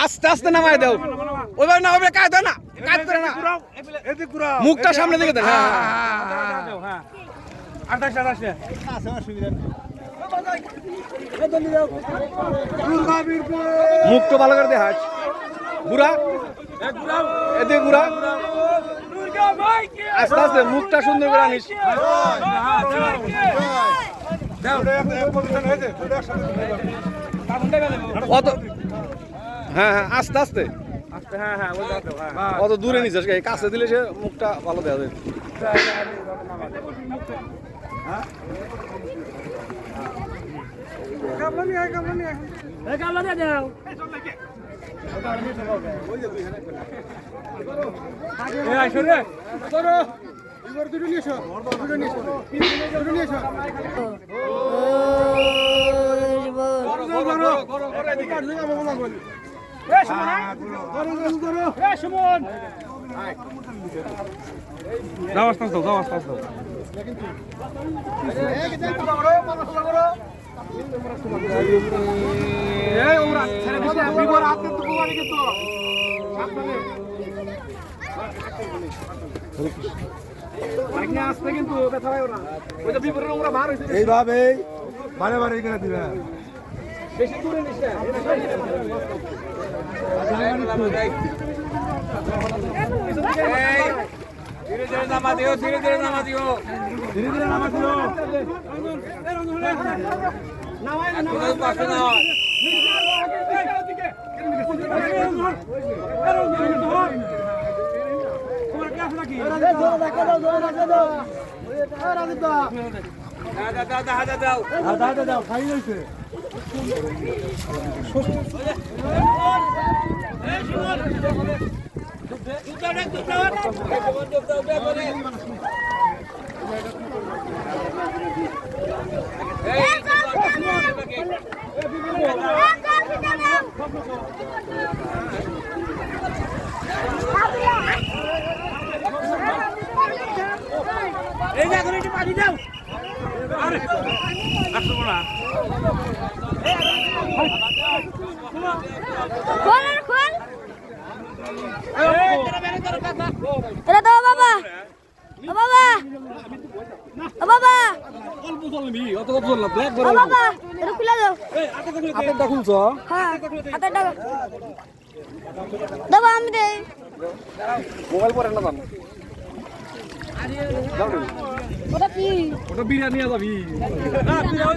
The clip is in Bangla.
আস্তে আস্তে নামায় দাও ওইভাবে না হবে কাজ না কাজ করে না মুখটা সামনে দিকে দেন মুখ তো ভালো করে দেখাস বুড়া এদিকে বুড়া আস্তে আস্তে মুখটা সুন্দর করে আনিস অত হ্যাঁ হ্যাঁ আস্তে আস্তে অত দূরে নিস কাছে দিলে সে মুখটা ভালো দেওয়া যায় এইভাবে বারে বারে করে দিবে বেশি দূরে নিস না ধীরে ধীরে নামা দিও ধীরে ধীরে নামা দিও ধীরে ধীরে নামা দিও পাশে না দাও খাই হয়েছে এই দেখো একটু পানি দাও আরে আসবো না খোল খোল এটা দাও বাবা ও বাবা ও বাবা অল্প চলবি অত কত চল না ব্ল্যাক ও বাবা এটা খুলে দাও হাতেরটা খুলছো হ্যাঁ হাতেরটা দাও আমি দেই মোবাইল পরে না জান ওটা কি ওটা বিরিয়ানি নিয়ে যাবি